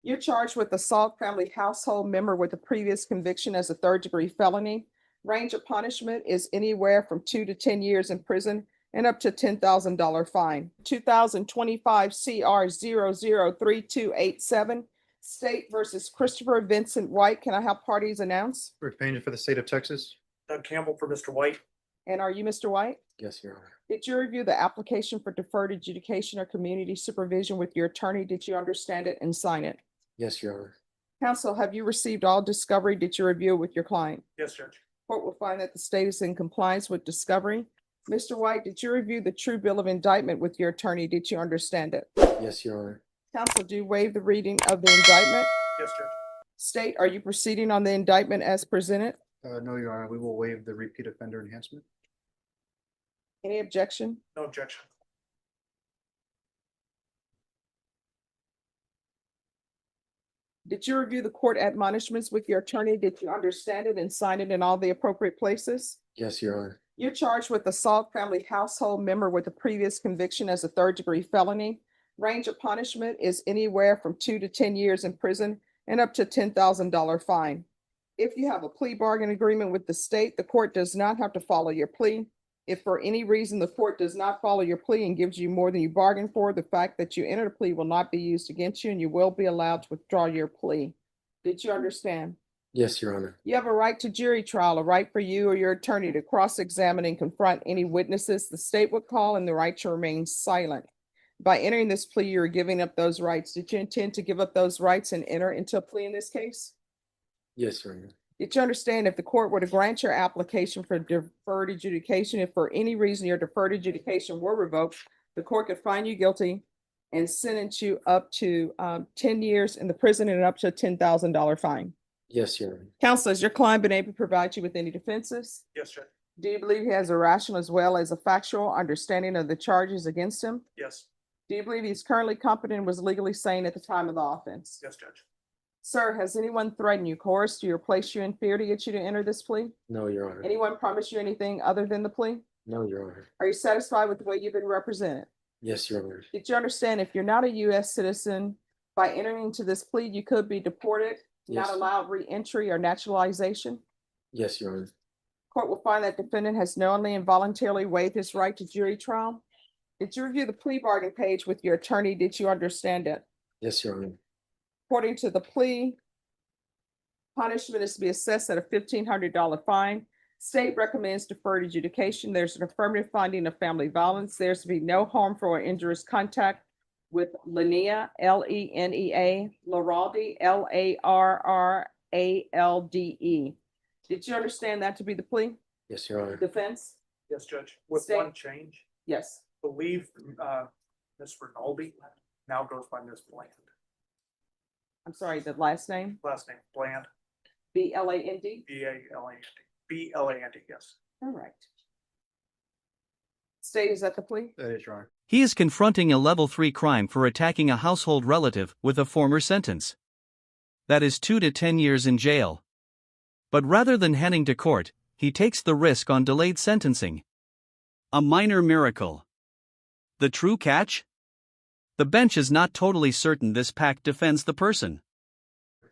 You're charged with assault family household member with a previous conviction as a third-degree felony. Range of punishment is anywhere from 2 to 10 years in prison and up to $10,000 fine. 2025 CR 003287, State versus Christopher Vincent White. Can I have parties announce? Rick Pena for the state of Texas. Doug Campbell for Mr. White. And are you Mr. White? Yes, Your Honor. Did you review the application for deferred adjudication or community supervision with your attorney? Did you understand it and sign it? Yes, Your Honor. Counsel, have you received all discovery? Did you review it with your client? Yes, Judge. Court will find that the state is in compliance with discovery. Mr. White, did you review the true bill of indictment with your attorney? Did you understand it? Yes, Your Honor. Counsel, do you waive the reading of the indictment? Yes, Judge. State, are you proceeding on the indictment as presented? No, Your Honor. We will waive the repeat offender enhancement. Any objection? No objection. Did you review the court admonishments with your attorney? Did you understand it and sign it in all the appropriate places? Yes, Your Honor. You're charged with assault family household member with a previous conviction as a third-degree felony. Range of punishment is anywhere from 2 to 10 years in prison and up to $10,000 fine. If you have a plea bargain agreement with the state, the court does not have to follow your plea. If for any reason the court does not follow your plea and gives you more than you bargained for, the fact that you entered a plea will not be used against you and you will be allowed to withdraw your plea. Did you understand? Yes, Your Honor. You have a right to jury trial, a right for you or your attorney to cross-examine and confront any witnesses the state would call, and the right to remain silent. By entering this plea, you're giving up those rights. Did you intend to give up those rights and enter into a plea in this case? Yes, Your Honor. Did you understand if the court were to grant your application for deferred adjudication, if for any reason your deferred adjudication were revoked, the court could find you guilty and sentence you up to 10 years in the prison and up to a $10,000 fine? Yes, Your Honor. Counsel, has your client been able to provide you with any defenses? Yes, Judge. Do you believe he has a rational as well as a factual understanding of the charges against him? Yes. Do you believe he's currently competent and was legally sane at the time of the offense? Yes, Judge. Sir, has anyone threatened you, coerced you, or placed you in fear to get you to enter this plea? No, Your Honor. Anyone promised you anything other than the plea? No, Your Honor. Are you satisfied with the way you've been represented? Yes, Your Honor. Did you understand if you're not a U.S. citizen, by entering into this plea, you could be deported, not Yes. allowed re-entry or naturalization? Yes, Your Honor. Court will find that defendant has knowingly and voluntarily waived his right to jury trial. Did you review the plea bargain page with your attorney? Did you understand it? Yes, Your Honor. According to the plea, punishment is to be assessed at a $1,500 fine. State recommends deferred adjudication. There's an affirmative finding of family violence. There's to be no harmful or injurious contact with Lenea, Lenea, Laralde, Larralde. Did you understand that to be the plea? Yes, Your Honor. Defense? Yes, Judge. With State- one change, Yes. believe Ms. Rinaldi now goes by Ms. Bland. I'm sorry, the last name? Last name Bland, Bland? B-A-L-A-N-D. B-L-A-N-D, yes. All right. State, is that the plea? That is, Your Honor. He is confronting a level 3 crime for attacking a household relative with a former sentence. That is 2 to 10 years in jail. But rather than heading to court, he takes the risk on delayed sentencing. A minor miracle. The true catch? The bench is not totally certain this pact defends the person.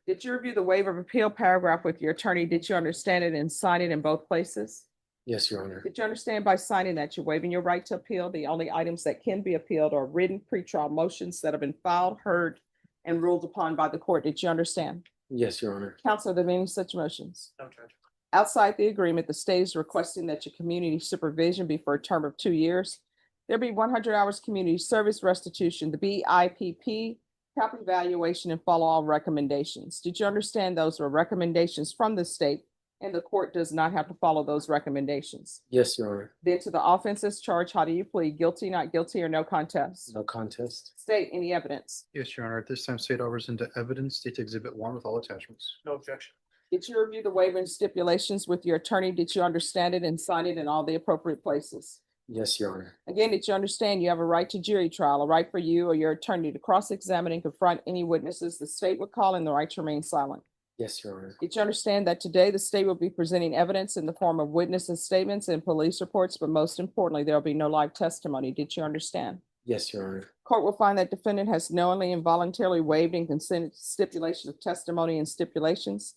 Did you review the waiver of appeal paragraph with your attorney? Did you understand it and sign it in both places? Yes, Your Honor. Did you understand by signing that you're waiving your right to appeal? The only items that can be appealed are written pretrial motions that have been filed, heard, and ruled upon by the court. Did you understand? Yes, Your Honor. Counsel, are there any such motions? No, Judge. Outside the agreement, the state is requesting that your community supervision be for a term of 2 years. There be 100 hours community service restitution, the BIPP, capital evaluation, and follow all recommendations. Did you understand those were recommendations from the state and the court does not have to follow those recommendations? Yes, Your Honor. Then to the offenses charged, how do you plead? Guilty, not guilty, or no contest? No contest. State, any evidence? Yes, Your Honor. At this time, state offers into evidence, State Exhibit 1 with all attachments. No objection. Did you review the waiver and stipulations with your attorney? Did you understand it and sign it in all the appropriate places? Yes, Your Honor. Again, did you understand you have a right to jury trial, a right for you or your attorney to cross-examine and confront any witnesses the state would call, and the right to remain silent? Yes, Your Honor. Did you understand that today the state will be presenting evidence in the form of witnesses' statements and police reports, but most importantly, there will be no live testimony? Did you understand? Yes, Your Honor. Court will find that defendant has knowingly and voluntarily waived and consented to stipulation of testimony and stipulations.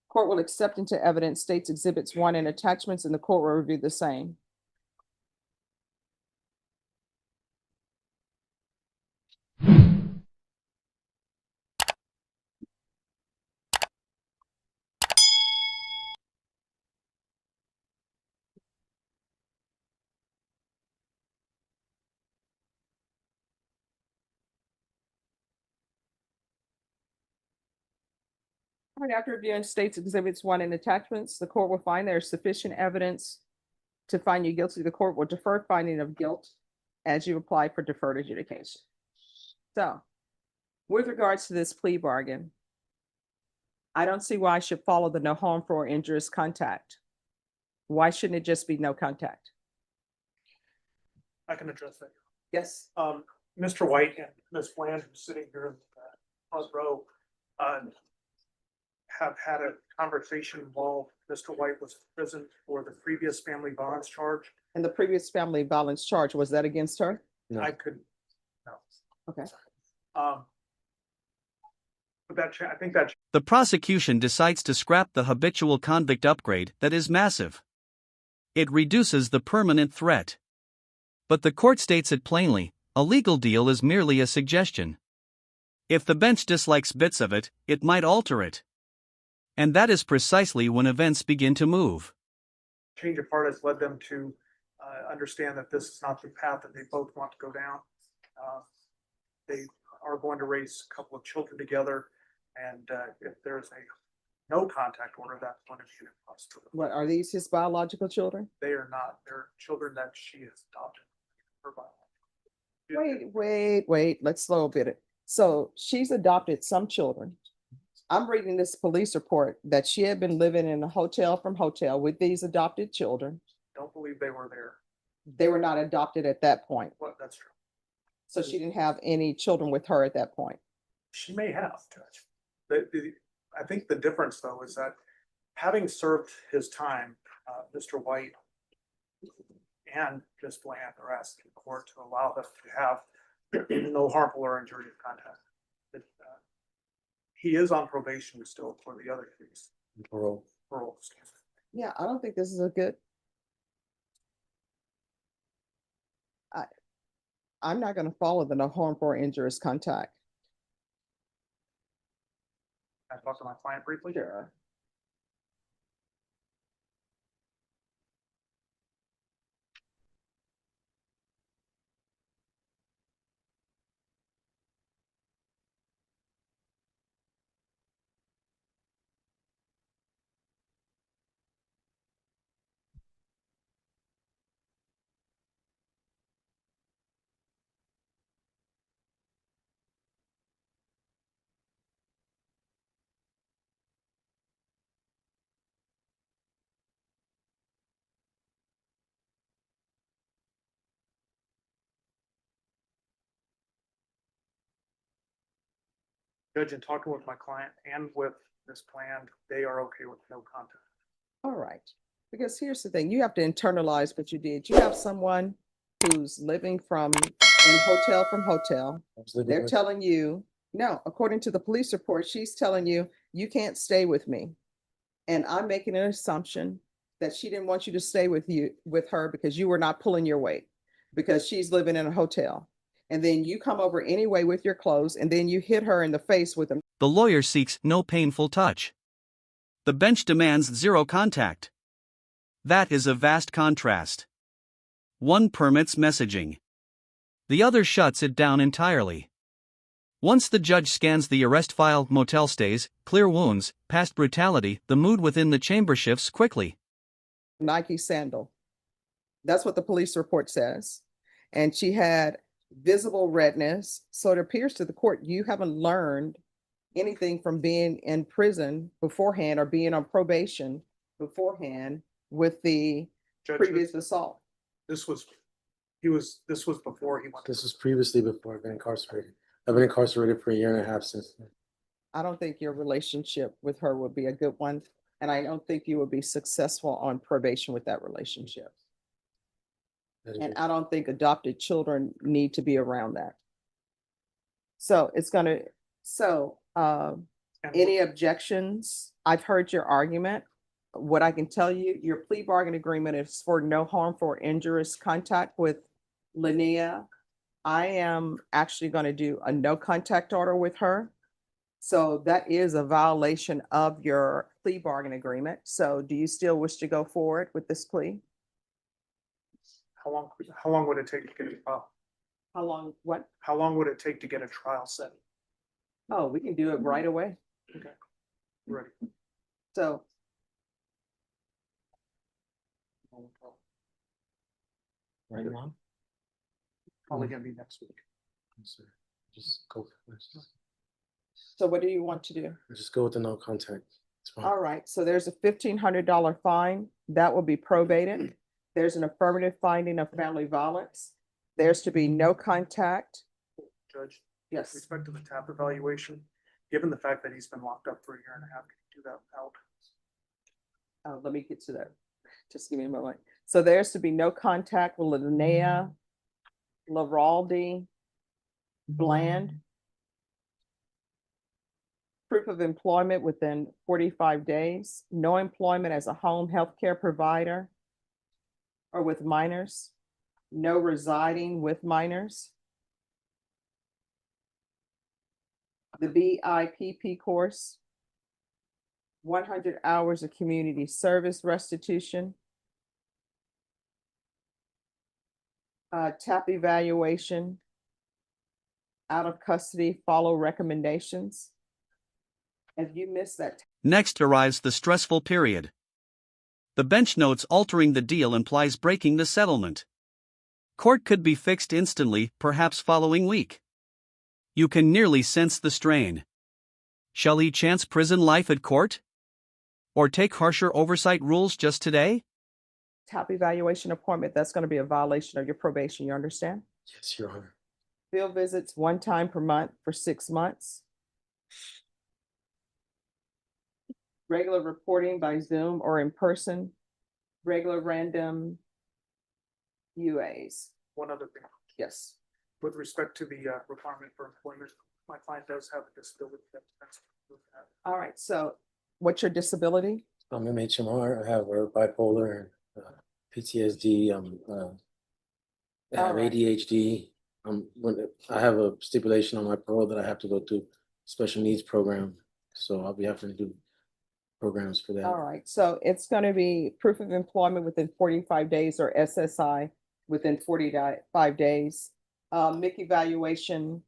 Court will accept into evidence states exhibits 1 and attachments, and the court will review the same. All right, after reviewing states exhibits 1 and attachments, the court will find there is sufficient evidence to find you guilty. The court will defer finding of guilt as you apply for deferred adjudication. So, with regards to this plea bargain, I don't see why I should follow the no harmful or injurious contact. Why shouldn't it just be no contact? I can address that. Yes. Mr. White and Ms. Bland, who's sitting here in the front row, have had a conversation while Mr. White was in prison for the previous family violence charge. And the previous family violence charge, was that against her? No. I could, no. Okay. But that, I think that The prosecution decides to scrap the habitual convict upgrade that is massive. It reduces the permanent threat. But the court states it plainly, a legal deal is merely a suggestion. If the bench dislikes bits of it, it might alter it. And that is precisely when events begin to move. change of heart has led them to understand that this is not the path that they both want to go down. They are going to raise a couple of children together, and if there's a no contact order, that's going to be an impossibility. What, are these his biological children? They are not. They're children that she has adopted. Her biological. Wait, let's slow a bit. So she's adopted some children. I'm reading this police report that she had been living in a hotel from hotel with these adopted children. Don't believe they were there. They were not adopted at that point. Well, that's true. So she didn't have any children with her at that point. She may have, Judge. I think the difference, though, is that having served his time, Mr. White and Ms. Bland are asking the court to allow them to have no harmful or injurious contact. He is on probation still for the other case. Parole. Parole, excuse me. Yeah, I don't think this is a good. I'm not going to follow the no harmful or injurious contact. Can I talk to my client briefly? Sure. Judge, in talking with my client and with Ms. Bland, they are okay with no contact. All right. Because here's the thing, you have to internalize what you did. You have someone who's living in hotel from hotel. They're telling you, no, according to the police report, she's telling you, you can't stay with me. And I'm making an assumption that she didn't want you to stay with her because you were not pulling your weight, because she's living in a hotel. And then you come over anyway with your clothes, and then you hit her in the face with them. The lawyer seeks no painful touch. The bench demands zero contact. That is a vast contrast. One permits messaging. The other shuts it down entirely. Once the judge scans the arrest file, motel stays, clear wounds, past brutality, the mood within the chamber shifts quickly. Nike sandal. That's what the police report says. And she had visible redness. So it appears to the court you haven't learned anything from being in prison beforehand or being on probation beforehand with the Judge, previous assault. this was before he went. This was previously before I've been incarcerated. I've been incarcerated for 1.5 years since then. I don't think your relationship with her would be a good one. And I don't think you would be successful on probation with that relationship. And I don't think adopted children need to be around that. So it's gonna, so, And any objections? I've heard your argument. What I can tell you, your plea bargain agreement is for no harmful or injurious contact with Linnea. I am actually gonna do a no contact order with her. So that is a violation of your plea bargain agreement. So do you still wish to go forward with this plea? how long would it take to get a trial? How long, what? How long would it take to get a trial set? Oh, we can do it right away. Okay. Ready. So, Right now? Probably gonna be next week. Sir, just go, so what do you want to do? just go with the no contact. It's fine. All right, so there's a $1,500 fine that will be probated. There's an affirmative finding of family violence. There's to be no contact. Judge, with Yes, respect to the TAP evaluation, given the fact that he's been locked up for a year and a half, can you do that without? let me get to that. Just give me a moment. So there's to be no contact with Linnea, Laraldi, Bland. Proof of employment within 45 days, no employment as a home healthcare provider or with minors, no residing with minors. The BIPP course, 100 hours of community service restitution, TAP evaluation, out of custody, follow recommendations. If you missed that, Next arrives the stressful period. The bench notes altering the deal implies breaking the settlement. Court could be fixed instantly, perhaps following week. You can nearly sense the strain. Shall he chance prison life at court? Or take harsher oversight rules just today? TAP evaluation appointment, that's going to be a violation of your probation, you understand? Yes, Your Honor. Field visits 1 time per month for 6 months. Regular reporting by Zoom or in person, regular random UAs. One other thing, Yes. with respect to the requirement for employment, my client does have a disability that's. All right, so what's your disability? I'm MHMR. I have bipolar and PTSD. I have Alright. ADHD. When I have a stipulation on my parole that I have to go to special needs program, so I'll be having to do programs for that. All right, so it's going to be proof of employment within 45 days or SSI within 45 days. MIC evaluation,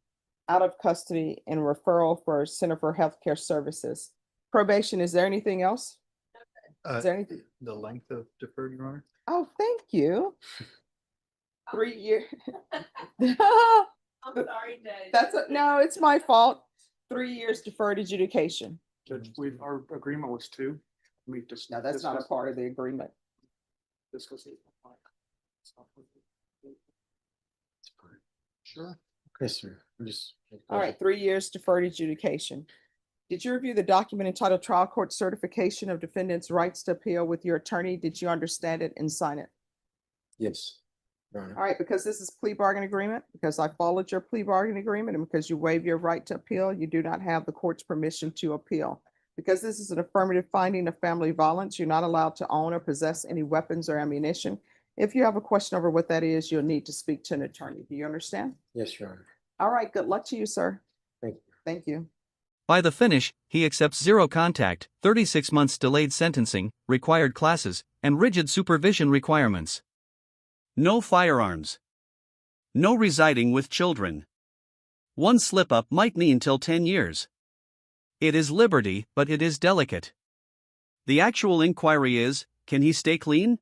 out of custody and referral for Center for Healthcare Services. Probation, is there anything else? Is there anything? The length of deferred, Your Honor? Oh, thank you. 3 years. I'm sorry, Judge. No, it's my fault. 3 years deferred adjudication. Judge, our agreement was 2. We just. No, that's not a part of the agreement. Discuss it. It's fine. Sure. Okay, sir. I'm just. All right, 3 years deferred adjudication. Did you review the document entitled Trial Court Certification of Defendant's Rights to Appeal with your attorney? Did you understand it and sign it? Yes, Your Honor. All right, because this is plea bargain agreement, because I followed your plea bargain agreement, and because you waive your right to appeal, you do not have the court's permission to appeal. Because this is an affirmative finding of family violence, you're not allowed to own or possess any weapons or ammunition. If you have a question over what that is, you'll need to speak to an attorney. Do you understand? Yes, Your Honor. All right, good luck to you, sir. Thank you. Thank you. By the finish, he accepts 0 contact, 36 months delayed sentencing, required classes, and rigid supervision requirements. No firearms. No residing with children. One slip-up might mean till 10 years. It is liberty, but it is delicate. The actual inquiry is, can he stay clean?